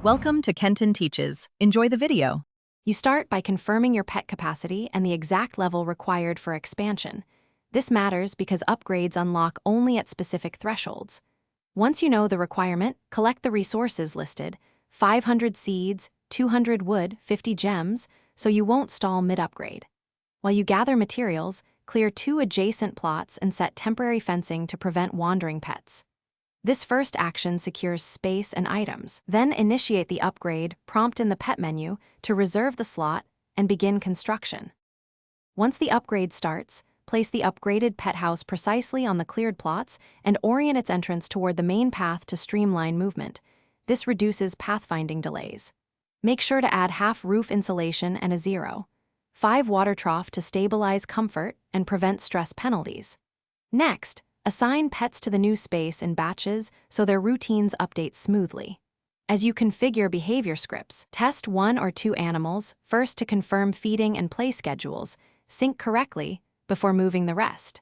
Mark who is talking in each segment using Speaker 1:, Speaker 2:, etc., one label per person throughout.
Speaker 1: Welcome to Kenton Teaches. Enjoy the video.
Speaker 2: You start by confirming your pet capacity and the exact level required for expansion. This matters because upgrades unlock only at specific thresholds. Once you know the requirement, collect the resources listed: 500 seeds, 200 wood, 50 gems, so you won't stall mid-upgrade. While you gather materials, clear 2 adjacent plots and set temporary fencing to prevent wandering pets. This first action secures space and items. Then initiate the upgrade, prompt in the pet menu to reserve the slot and begin construction. Once the upgrade starts, place the upgraded pet house precisely on the cleared plots and orient its entrance toward the main path to streamline movement. This reduces pathfinding delays. Make sure to add half roof insulation and a 0.5 water trough to stabilize comfort and prevent stress penalties. Next, assign pets to the new space in batches so their routines update smoothly. As you configure behavior scripts, test 1 or 2 animals first to confirm feeding and play schedules, sync correctly before moving the rest.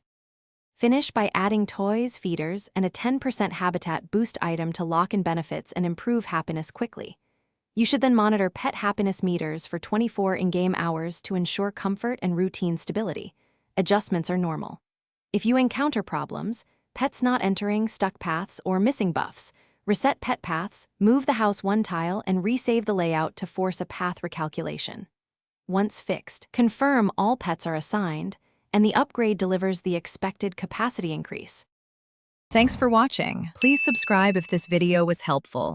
Speaker 2: Finish by adding toys, feeders, and a 10% habitat boost item to lock in benefits and improve happiness quickly. You should then monitor pet happiness meters for 24 in-game hours to ensure comfort and routine stability. Adjustments are normal. If you encounter problems, pets not entering, stuck paths, or missing buffs, reset pet paths, move the house 1 tile, and resave the layout to force a path recalculation. Once fixed, confirm all pets are assigned, and the upgrade delivers the expected capacity increase.
Speaker 1: Thanks for watching. Please subscribe if this video was helpful.